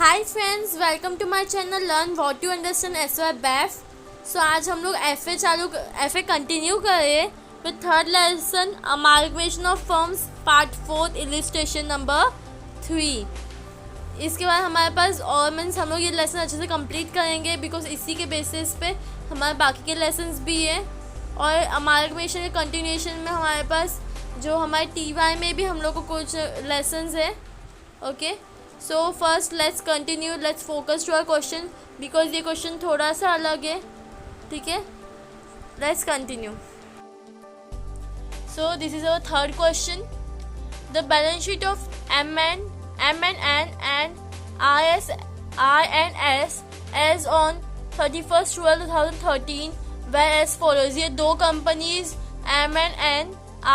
Hi friends, welcome to my channel learn what you understand SY BAF. So आज हम लोग F A continue कर रहे हैं with third lesson amalgamation of forms part 4 illustration number 3। इसके बाद हमारे पास और मीन्स हम लोग ये लेसन अच्छे से कंप्लीट करेंगे बिकॉज इसी के बेसिस पे हमारे बाकी के लेसन्स भी हैं। और अमालगमेशन के कंटिन्यूएशन में हमारे पास जो हमारे TY में भी हम लोग को कुछ लेसन्स है। Okay, so first let's continue, let's focus to our question because ये क्वेश्चन थोड़ा सा अलग है। ठीक है, let's continue. So this is our third question. The balance sheet of M&N and INS as on 31/12/2013 were as follows। ये दो companies M&N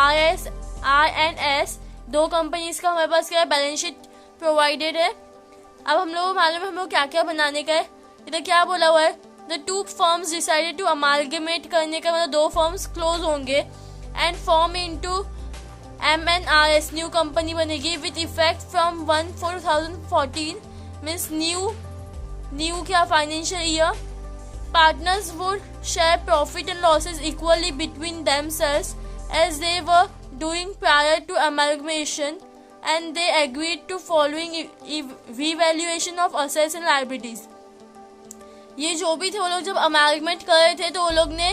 INS दो कंपनीज का हमारे पास क्या है, बैलेंस शीट प्रोवाइडेड है। अब हम लोग मालूम है हम लोग क्या क्या बनाने का है। इधर क्या बोला हुआ है, the two firms decided to amalgamate करने का मतलब दो फर्म्स क्लोज होंगे and form into M&RS new company बनेगी with effect from 1/4/2014 means new क्या financial year. Partners would share profit and losses equally between themselves as they were doing prior to amalgamation and they agreed to following revaluation of assets and liabilities। ये जो भी थे वो लोग जब amalgamate कर रहे थे तो वो लोग ने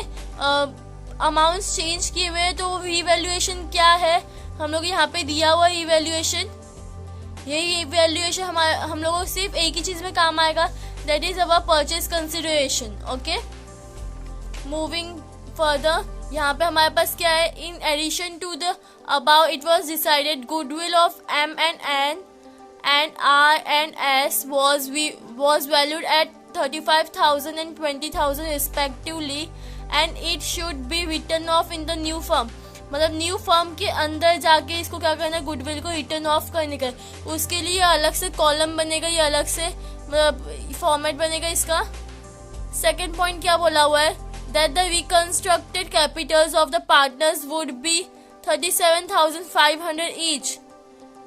अमाउंट्स चेंज किए हुए। तो रिवैल्यूएशन क्या है, हम लोग यहाँ पे दिया हुआ रिवैल्यूएशन। ये रिवैल्यूएशन हम लोगों को सिर्फ एक ही चीज में काम आएगा, that is our purchase consideration. Okay, moving further, यहाँ पे हमारे पास क्या है, in addition to the above it was decided goodwill of M&N and INS was valued at 35,000 and 20,000 respectively and it should be written off in the new firm। मतलब new firm के अंदर जाके इसको क्या करना है, गुडविल को return of करने का। उसके लिए अलग से कॉलम बनेगा, ये अलग से मतलब फॉर्मेट बनेगा इसका। सेकेंड पॉइंट क्या बोला हुआ है, that the reconstructed capitals of the partners would be 37,500 each।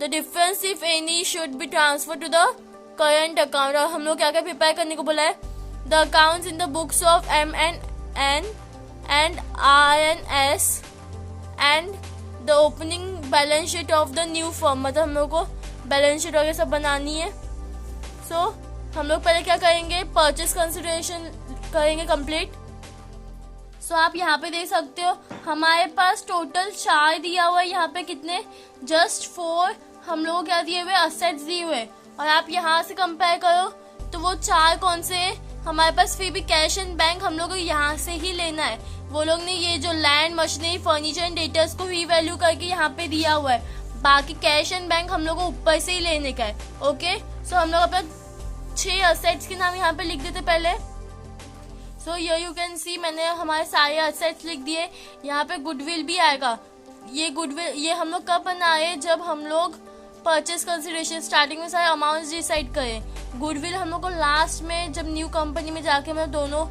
The difference if any should be transferred to the current account। और हम लोग क्या क्या प्रिपेयर करने को बोला है, the accounts in the books of M&N and INS and the opening balance sheet of the new firm। मतलब हम लोग को बैलेंस शीट वगैरह सब बनानी है। So हम लोग पहले क्या करेंगे, परचेज कंसिडरेशन करेंगे कंप्लीट। सो आप यहाँ पे देख सकते हो हमारे पास टोटल 4 दिया हुआ है। यहाँ पे कितने, जस्ट 4 हम लोग क्या दिए हुए, असेट्स दिए हुए। और आप यहाँ से कंपेयर करो तो वो 4 कौन से है हमारे पास। फिर भी कैश एंड बैंक हम लोग को यहाँ से ही लेना है। वो लोग ने ये जो land, machinery, furniture and debtors को रीवैल्यू करके यहाँ पे दिया हुआ है। बाकी कैश एंड बैंक हम लोग को ऊपर से ही लेने का है। ओके, सो हम लोग अपना 6 असेट्स के नाम यहाँ पे लिख देते पहले। सो यू कैन सी मैंने हमारे सारे असेट्स लिख दिए। यहाँ पे गुडविल भी आएगा। ये गुडविल ये हम लोग कब बनाए, जब हम लोग परचेज कंसिडरेशन स्टार्टिंग में सारे अमाउंट्स डिसाइड करें। गुडविल हम लोग को लास्ट में जब न्यू कंपनी में जाके मतलब दोनों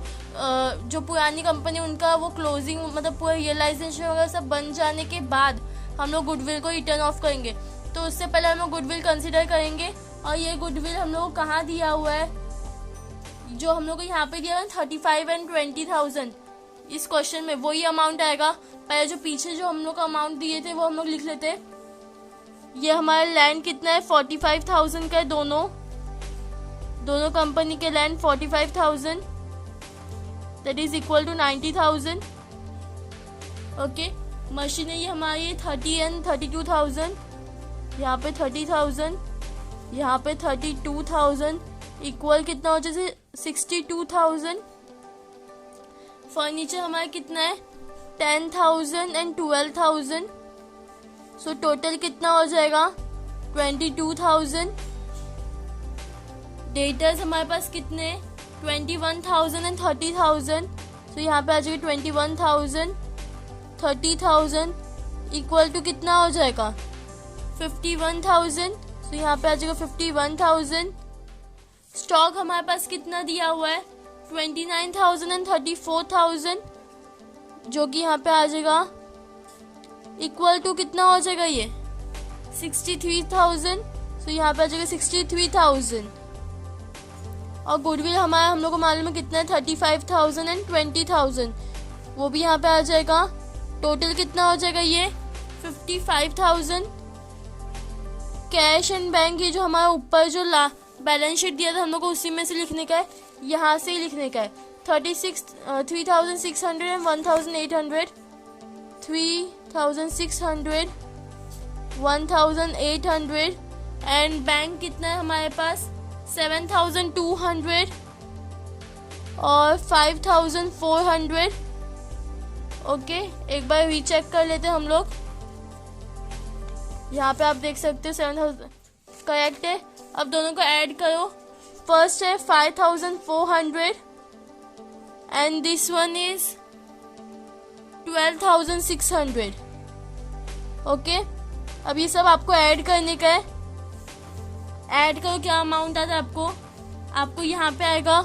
जो पुरानी कंपनी उनका वो क्लोजिंग मतलब पूरा रियलाइजेशन वगैरह सब बन जाने के बाद हम लोग गुडविल को रिटर्न ऑफ करेंगे। तो उससे पहले हम लोग गुडविल कंसिडर करेंगे। और ये गुडविल हम लोग को कहाँ दिया हुआ है, जो हम लोग को यहाँ पे दिया है 35 and 20,000। इस क्वेश्चन में वही अमाउंट आएगा। पहले जो पीछे जो हम लोग को अमाउंट दिए थे वो हम लोग लिख लेते। ये हमारा लैंड कितना है, 45,000 का है। दोनों कंपनी के land 45,000, that is equal to 90,000। Okay, machinery हमारी 30 and 32,000। यहाँ पे 30,000, यहाँ पे 32,000, इक्वल कितना हो जैसे 62,000। फर्नीचर हमारा कितना है, 10,000 and 12,000। सो टोटल कितना हो जाएगा, 22,000। डेटर्स हमारे पास कितने, 21,000 and 30,000। सो यहाँ पे आ जाएगा 21,000, 30,000 इक्वल टू कितना हो जाएगा, 51,000। सो यहाँ पे आ जाएगा 51,000। स्टॉक हमारे पास कितना दिया हुआ है, 29,000 and 34,000, जो कि यहाँ पे आ जाएगा इक्वल टू कितना हो जाएगा, ये 63,000। सो यहाँ पे आ जाएगा 63,000। और गुडविल हमारा हम लोग को मालूम है कितना है 35,000 एंड 20,000, वो भी यहाँ पे आ जाएगा। टोटल कितना हो जाएगा ये 55,000। कैश एंड बैंक ये जो हमारा ऊपर जो बैलेंस शीट दिया था हम लोग को उसी में से लिखने का है, यहाँ से ही लिखने का है। 3,600 एंड 1,800, 3,600 1,800 एंड बैंक कितना है हमारे पास 7,200 और 5,400। ओके, एक बार रीचेक कर लेते हैं हम लोग। यहाँ पे आप देख सकते हो 7,000 करेक्ट है। अब दोनों को ऐड करो। फर्स्ट है 5,400 and this one is 12,600। Okay, अब ये सब आपको ऐड करने का है। ऐड करो, क्या अमाउंट आता है आपको यहाँ पे आएगा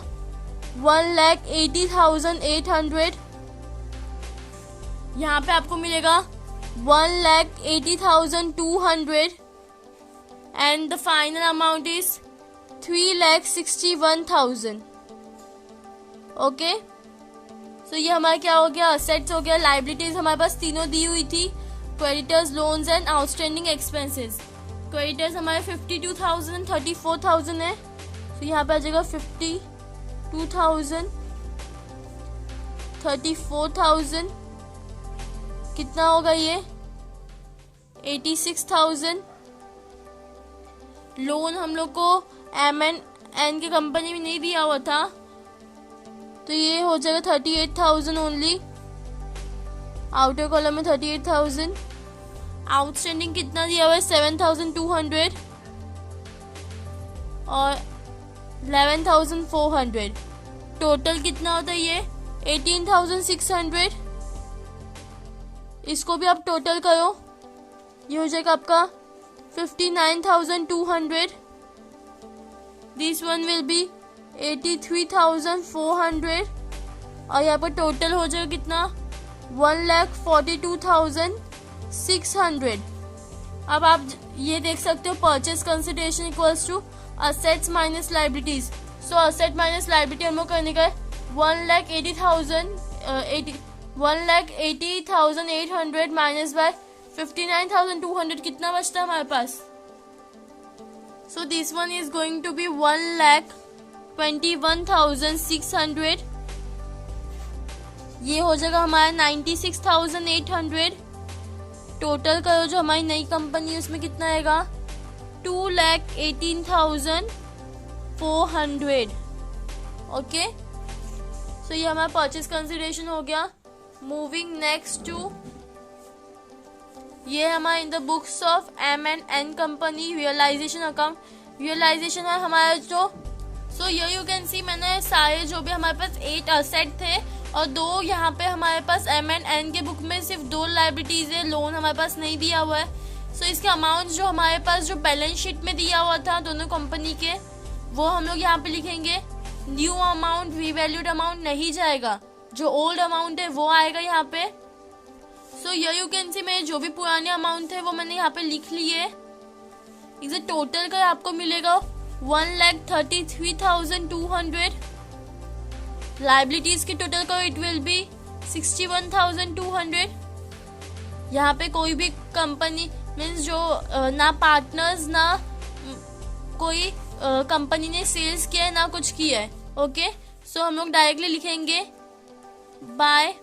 1,80,800। यहाँ पे आपको मिलेगा 1,80,200 and the final amount is 3,61,000। Okay, so ये हमारा क्या हो गया, असेट्स हो गया। लाइबिलिटीज हमारे पास तीनों दी हुई थी, creditors, loans and outstanding expenses. Creditors हमारे 52,000 एंड 34,000 है, तो यहाँ पे आ जाएगा 52,000 34,000 कितना होगा ये 86,000। लोन हम लोग को M&N की कंपनी में नहीं दिया हुआ था, तो ये हो जाएगा 38,000 ओनली। आउटर कॉलम में 38,000। आउटस्टैंडिंग कितना दिया हुआ है 7,200 और 11,400। टोटल कितना होता है ये 18,600। इसको भी आप टोटल करो, ये हो जाएगा आपका 59,200। दिस वन विल बी 83,400 और यहाँ पर टोटल हो जाएगा कितना 1,42,600। अब आप ये देख सकते हो purchase consideration equals to assets minus liabilities. So asset minus liability हम लोग करने का है 1,80,800 माइनस बाय 59,200 कितना बचता है हमारे पास। So this one is going to be 1,21,600। ये हो जाएगा हमारा 96,800। टोटल करो जो हमारी नई कंपनी है उसमें कितना आएगा 2,18,400। ओके, सो ये हमारा परचेज कंसिडरेशन हो गया। मूविंग नेक्स्ट टू ये हमारा in the books of M&N company realisation account. Realisation है हमारा जो सो यू कैन सी मैंने सारे जो भी हमारे पास 8 असेट थे और 2 यहाँ पे हमारे पास M&N के बुक में सिर्फ 2 लाइबिलिटीज है, लोन हमारे पास नहीं दिया हुआ है। सो इसके अमाउंट जो हमारे पास जो बैलेंस शीट में दिया हुआ था दोनों कंपनी के वो हम लोग यहाँ पे लिखेंगे। न्यू अमाउंट रीवैल्यूड अमाउंट नहीं जाएगा, जो ओल्ड अमाउंट है वो आएगा यहाँ पे। सो यू कैन सी मेरे जो भी पुराने अमाउंट थे वो मैंने यहाँ पे लिख लिए। इसे टोटल कर आपको मिलेगा 1,33,200। लाइबिलिटीज की टोटल करो इट विल बी 61,200। यहाँ पे कोई भी कंपनी मीन्स जो ना पार्टनर्स ना कोई कंपनी ने सेल्स किया है ना कुछ किया है। ओके, सो हम लोग डायरेक्टली लिखेंगे बाय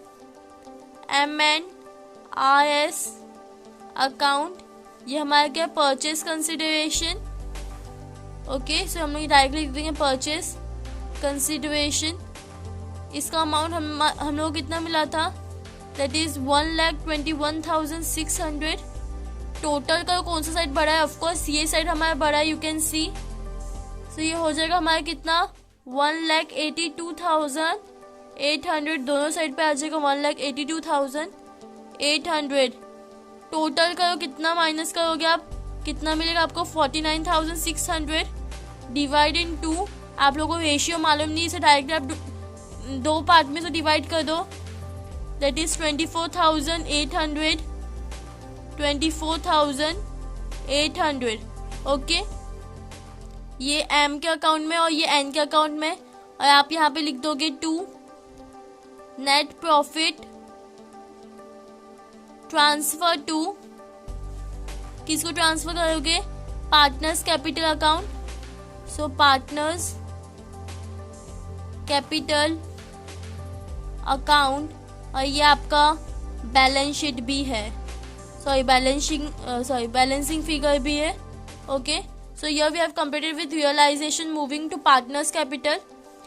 M&RS अकाउंट। ये हमारा क्या परचेज कंसिडरेशन। ओके, सो हम लोग डायरेक्टली लिख देंगे परचेज कंसिडरेशन। इसका अमाउंट हम लोग कितना मिला था दैट इज 1,21,600। टोटल का कौन सा साइड बड़ा है, ऑफकोर्स ये साइड हमारा बड़ा है, यू कैन सी। सो ये हो जाएगा हमारा कितना 1,82,800। दोनों साइड पे आ जाएगा 1,82,800। टोटल करो कितना माइनस करोगे आप, कितना मिलेगा आपको 49,600 डिवाइड इन 2। आप लोगों को रेशियो मालूम नहीं, इसे डायरेक्ट आप 2 पार्ट में से डिवाइड कर दो, दैट इज 24,800 24,800। ओके, ये एम के अकाउंट में और ये एन के अकाउंट में, और आप यहाँ पे लिख दोगे 2 नेट प्रॉफिट ट्रांसफर टू, किसको ट्रांसफर करोगे, पार्टनर्स कैपिटल अकाउंट, सो पार्टनर्स कैपिटल अकाउंट, और ये आपका बैलेंस शीट भी है, बैलेंसिंग फिगर भी है। Okay, so here we have completed with realisation. Moving to partners capital,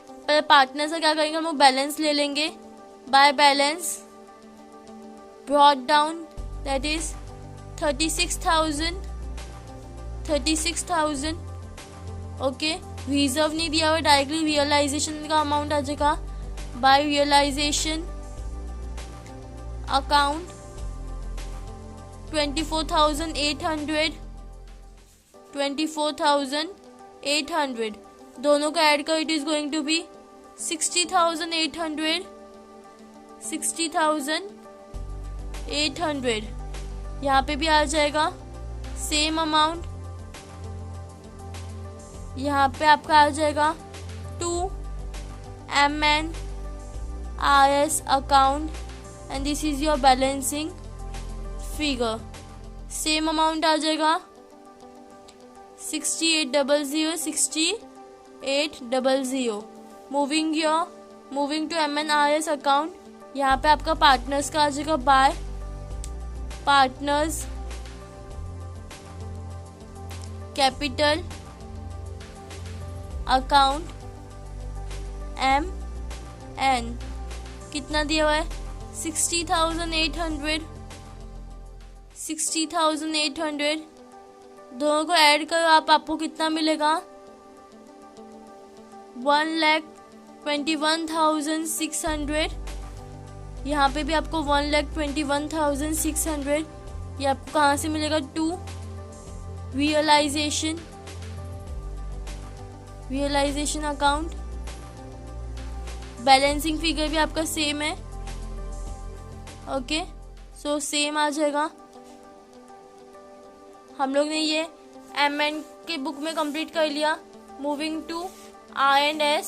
पहले पार्टनर्स का क्या करेंगे, हम लोग बैलेंस ले लेंगे, by balance brought down, that is 36,000। Okay, reserve नहीं दिया हुआ, डायरेक्टली रियलाइजेशन का अमाउंट आ जाएगा, बाय रियलाइजेशन अकाउंट 24,800, दोनों का ऐड कर, it is going to be 60,800। यहाँ पे भी आ जाएगा सेम अमाउंट, यहाँ पे आपका आ जाएगा 2 MNRS account and this is your balancing figure. Same amount आ जाएगा 6800। मूविंग टू MNRS अकाउंट, यहाँ पे आपका पार्टनर्स का आ जाएगा, bye partners capital account MN, कितना दिया हुआ है, 60,800। दोनों को ऐड करो आप, आपको कितना मिलेगा, 1,21,600। यहाँ पे भी आपको 1,21,600। ये आपको कहाँ से मिलेगा, 2 रियलाइजेशन अकाउंट, बैलेंसिंग फिगर भी आपका सेम है। ओके, सो सेम आ जाएगा। हम लोग ने ये MN के बुक में कंप्लीट कर लिया। Moving to R&S,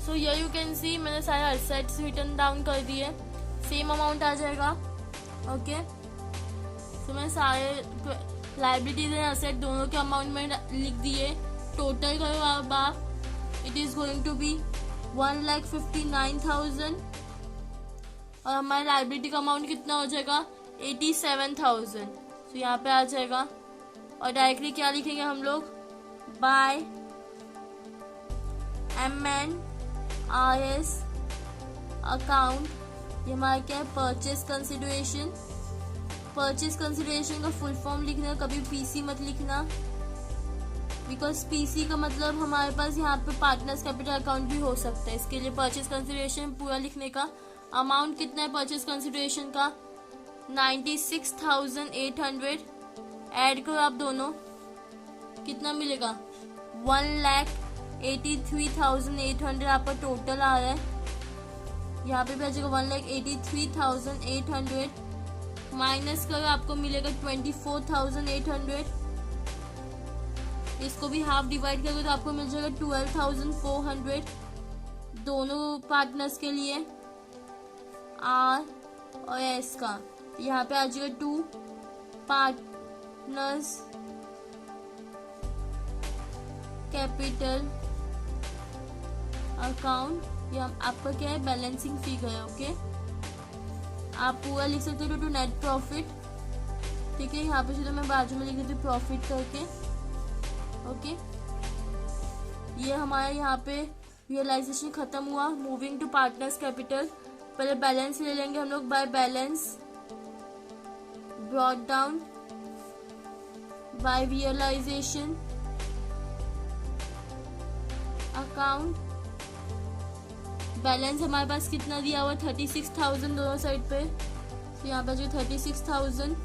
so here you can see मैंने सारे असेट्स रिटर्न डाउन कर दिए, सेम अमाउंट आ जाएगा। ओके, सो मैं सारे लाइबिलिटीज एंड असेट दोनों के अमाउंट में लिख दिए। टोटल करो आप, it is going to be 1,59,000 और हमारे लाइबिलिटी का अमाउंट कितना हो जाएगा, 87,000। तो यहाँ पे आ जाएगा, और डायरेक्टली क्या लिखेंगे हम लोग, बाय MNRS अकाउंट, ये हमारा क्या है, परचेज कंसिडरेशन। परचेज कंसिडरेशन का फुल फॉर्म लिखना, कभी PC मत लिखना, बिकॉज PC का मतलब हमारे पास यहाँ पे पार्टनर्स कैपिटल अकाउंट भी हो सकता है। इसके लिए परचेज कंसिडरेशन पूरा लिखने का। अमाउंट कितना है परचेज कंसिडरेशन का, 96,800। ऐड करो आप दोनों, कितना मिलेगा, 1,83,800 आपका टोटल आ रहा है। यहाँ पे भी आ जाएगा 1,83,800 माइनस करो, आपको मिलेगा 24,800। इसको भी हाफ डिवाइड करोगे तो आपको मिल जाएगा 12,400 दोनों पार्टनर्स के लिए, R और S का। यहाँ पे आ जाएगा 2 पार्टनर्स कैपिटल अकाउंट, ये आपका क्या है, बैलेंसिंग फिगर है। ओके, आप पूरा लिख सकते हो टू नेट प्रॉफिट, ठीक है। यहाँ पे सीधा मैं बाजू में लिख देती हूँ प्रॉफिट करके। ओके, ये हमारे यहाँ पे रियलाइजेशन खत्म हुआ। मूविंग टू पार्टनर्स कैपिटल, पहले बैलेंस ले लेंगे हम लोग, by balance brought down by realisation account. Balance हमारे पास कितना दिया हुआ, 36,000 दोनों साइड पे, तो यहाँ पे जो 36,000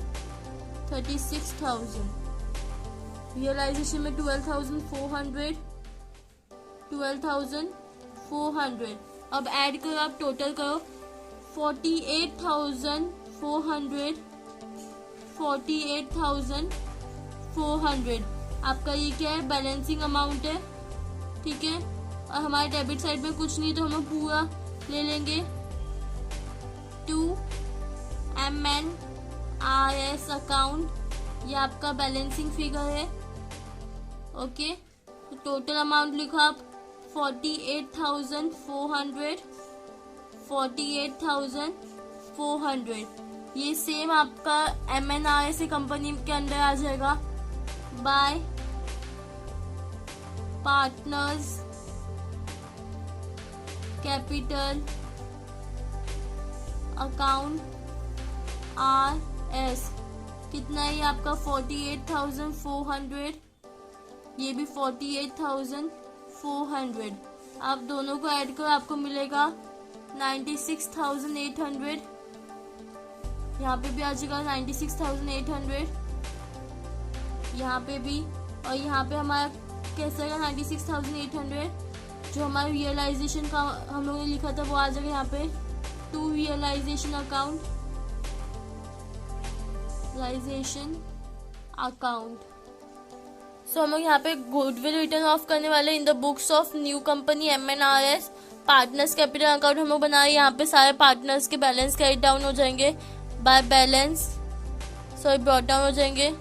रियलाइजेशन में 12,400। अब ऐड करो आप, टोटल करो 48,400 आपका ये क्या है, बैलेंसिंग अमाउंट है, ठीक है। और हमारे डेबिट साइड में कुछ नहीं तो हम लोग पूरा ले लेंगे 2 MNRS अकाउंट, ये आपका बैलेंसिंग फिगर है, ओके। तो टोटल अमाउंट लिखा आप 48,400। ये सेम आपका MNRS कंपनी के अंदर आ जाएगा, bye partners capital account RS। कितना है ये आपका 48,400, ये भी 48,400। आप दोनों को ऐड करो, आपको मिलेगा 96,800। यहाँ पे भी आ जाएगा 96,800, यहाँ पे भी, और यहाँ पे हमारा कैसा है 96,800। जो हमारा रियलाइजेशन का हम लोगों ने लिखा था वो आ जाएगा यहाँ पे टू रियलाइजेशन अकाउंट, सो हम लोग यहाँ पे गुडविल रिटर्न ऑफ करने वाले इन the books of new company MNRS partners capital account हम लोग बनाए। यहाँ पे सारे पार्टनर्स के बैलेंस कैरी डाउन हो जाएंगे by balance, sorry brought down हो जाएंगे।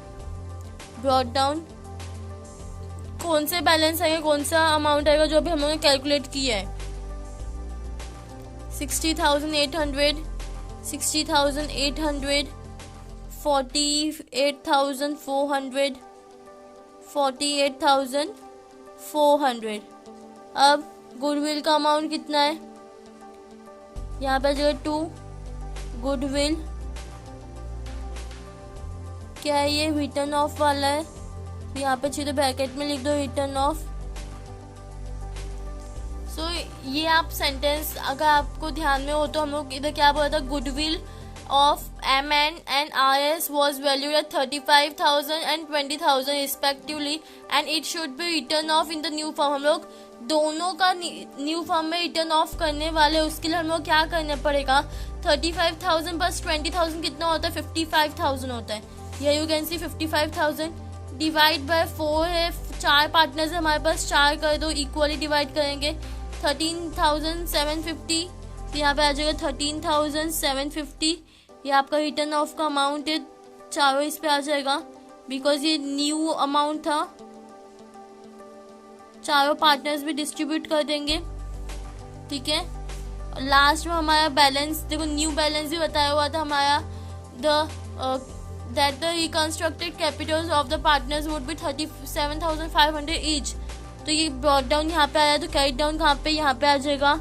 ब्रॉट डाउन कौन से बैलेंस आएंगे, कौन सा अमाउंट आएगा जो अभी हम लोगों ने कैलकुलेट किया है, 60,800, 60,800, 48,400, 48,400। अब गुडविल का अमाउंट कितना है, यहाँ पे जगह 2 गुडविल, क्या है ये रिटर्न ऑफ वाला है, तो यहाँ पे सीधे ब्रैकेट में लिख दो रिटर्न ऑफ। सो ये आप सेंटेंस अगर आपको ध्यान में हो तो हम लोग इधर क्या बोला था, goodwill of MNRS was valued at 35,000 and 20,000 respectively and it should be written off in the new form। हम लोग दोनों का न्यू फॉर्म में रिटर्न ऑफ करने वाले, उसके लिए हम लोग क्या करना पड़ेगा, 35,000 प्लस 20,000 कितना होता है, 55,000 होता है। ये you can C 55,000 divide by 4 है, 4 पार्टनर्स है हमारे पास, 4 कर दो, इक्वली डिवाइड करेंगे 13,750, तो यहाँ पे आ जाएगा 13,750। ये आपका रिटर्न ऑफ का अमाउंट है, चारों इस पे आ जाएगा बिकॉज ये न्यू अमाउंट था। चारों पार्टनर्स भी डिस्ट्रीब्यूट कर देंगे, ठीक है। लास्ट में हमारा बैलेंस देखो, न्यू बैलेंस भी बताया हुआ था हमारा, that the reconstructed Capitals of the partners would be 37,500 each. तो ये ब्रॉट डाउन यहाँ पे आया, तो कैरी डाउन कहाँ पे, यहाँ पे आ जाएगा।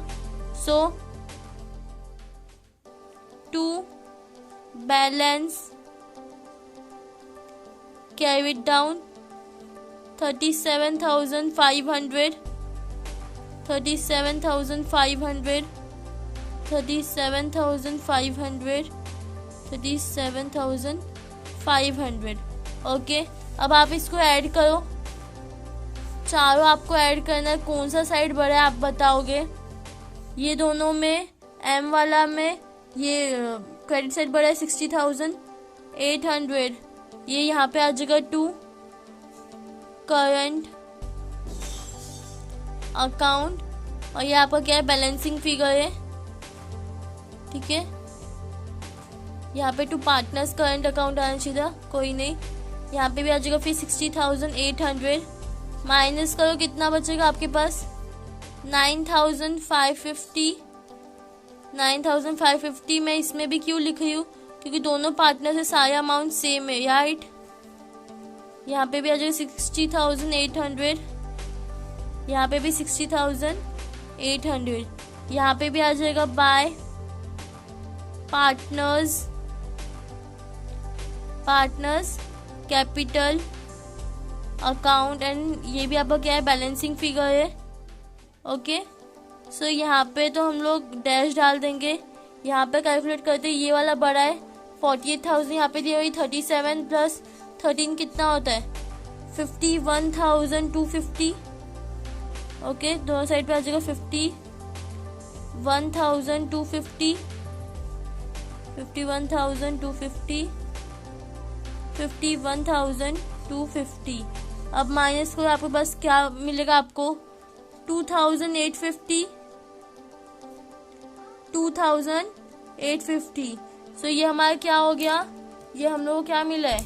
So to balance carried down 37,500, 37,500, 37,500, 37,500। Okay, अब आप इसको ऐड करो, चारों आपको ऐड करना है। कौन सा साइड बड़ा है आप बताओगे, ये दोनों में, एम वाला में ये क्रेडिट साइड बड़ा है 60,800, ये यहाँ पे आ जाएगा 2 करंट अकाउंट, और ये आपका क्या है, बैलेंसिंग फिगर है, ठीक है। यहाँ पे 2 पार्टनर्स करंट अकाउंट आना चाहिए, कोई नहीं, यहाँ पे भी आ जाएगा फिर 60,800 माइनस करो, कितना बचेगा आपके पास 9,550। 9,550 मैं इसमें भी क्यों लिख रही हूँ, क्योंकि दोनों पार्टनर से सारे अमाउंट सेम है, राइट। यहाँ पे भी आ जाएगा 60,800, यहाँ पे भी 60,800, यहाँ पे भी आ जाएगा bye partners capital account, and ये भी आपका क्या है, बैलेंसिंग फिगर है, ओके। सो यहाँ पे तो हम लोग डैश डाल देंगे, यहाँ पे कैलकुलेट करते हैं, ये वाला बड़ा है 48,000, यहाँ पे दी हुई 37 प्लस 13 कितना होता है 51,250, ओके। दोनों साइड पे आ जाएगा 51,250, 51,250, 51,250, अब माइनस करो, आपके पास क्या मिलेगा आपको 2850 2850। सो ये हमारा क्या हो गया, ये हम लोग को क्या मिला है,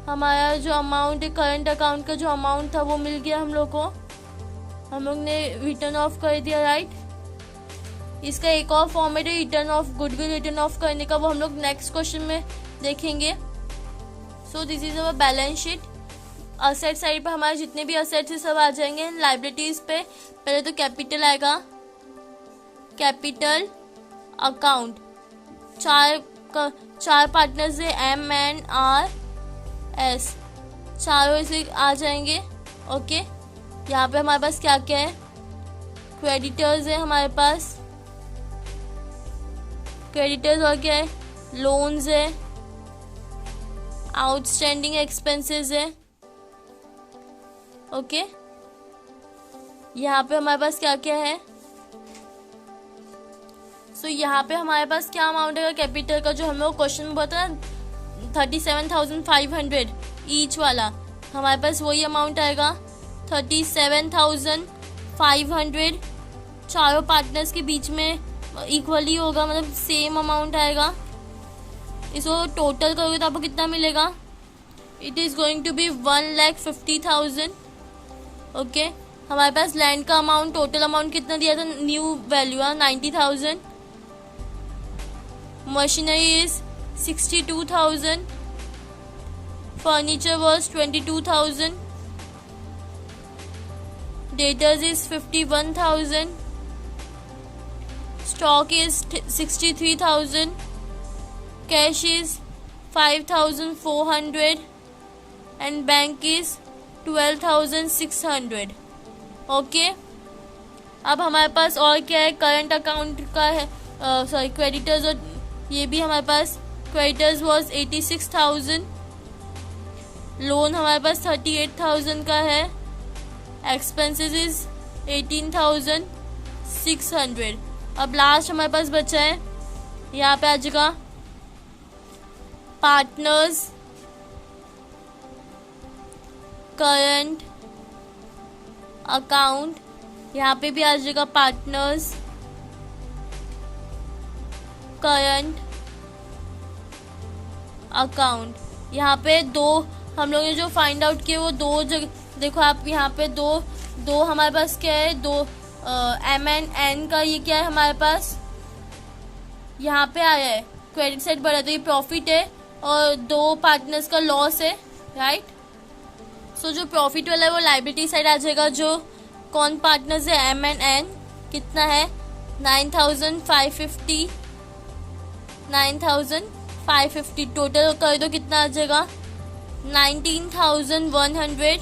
हमारा जो अमाउंट है करंट अकाउंट का जो अमाउंट था वो मिल गया हम लोग को, हम लोग ने रिटर्न ऑफ कर दिया, राइट। इसका एक और फॉर्मेट है return of goodwill return of करने का, वो हम लोग नेक्स्ट क्वेश्चन में देखेंगे। सो this is our balance sheet. Asset side पर हमारे जितने भी असेट्स हैं सब आ जाएंगे। लाइबिलिटीज पे पहले तो कैपिटल आएगा, कैपिटल अकाउंट, चार पार्टनर्स है MNRS, चारों इसे आ जाएंगे। ओके, यहाँ पे हमारे पास क्या क्या है, क्रेडिटर्स है हमारे पास, क्रेडिटर्स और क्या है, लोन्स है, आउटस्टैंडिंग एक्सपेंसेस है। ओके, यहाँ पे हमारे पास क्या क्या है, सो यहाँ पे हमारे पास क्या अमाउंट है कैपिटल का, जो हम लोग क्वेश्चन में बताया 37,500 ईच वाला, हमारे पास वही अमाउंट आएगा 37,500, चारों पार्टनर्स के बीच में इक्वली होगा, मतलब सेम अमाउंट आएगा। इसको टोटल करोगे तो आपको कितना मिलेगा, it is going to be 1,50,000। Okay, हमारे पास लैंड का अमाउंट, टोटल अमाउंट कितना दिया था, न्यू वैल्यू है 90,000, machinery is 62,000, furniture was 22,000, debtors is 51,000, stock is 63,000, cash is 5,400 and bank is 12,600। Okay, अब हमारे पास और क्या है, करंट अकाउंट का है, सॉरी क्रेडिटर्स, और ये भी हमारे पास क्रेडिटर्स वॉज 86,000, लोन हमारे पास 38,000 का है, एक्सपेंसेस इज 18,600। अब लास्ट हमारे पास बचा है, यहाँ पे आ जाएगा पार्टनर्स करंट अकाउंट, यहाँ पे भी आ जाएगा पार्टनर्स करंट अकाउंट। यहाँ पे दो हम लोग ने जो फाइंड आउट किए वो दो जगह, देखो आप यहाँ पे दो हमारे पास क्या है, दो MNN का ये क्या है हमारे पास, यहाँ पे आया है क्रेडिट साइड बढ़ा, तो ये प्रॉफिट है, और दो पार्टनर्स का लॉस है, राइट। सो जो प्रॉफिट वाला है वो लाइबिलिटी साइड आ जाएगा, जो कौन पार्टनर्स है MNN, कितना है 9,550, टोटल कर दो कितना आ जाएगा 19,100।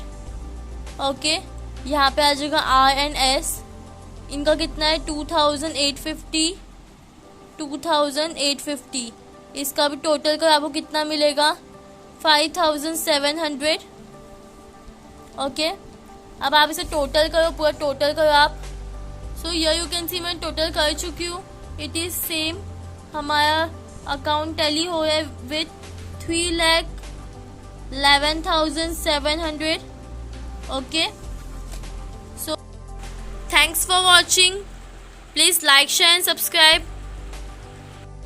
ओके, यहाँ पे आ जाएगा R&S, इनका कितना है 2,850, इसका भी टोटल कर आपको कितना मिलेगा 5,700। ओके, अब आप इसे टोटल करो, पूरा टोटल करो आप। सो हियर यू कैन सी मैं टोटल कर चुकी हूँ, इट इज सेम, हमारा अकाउंट टैली हो रहा है with 3,11,700। Okay, so thanks for watching, please like share and subscribe.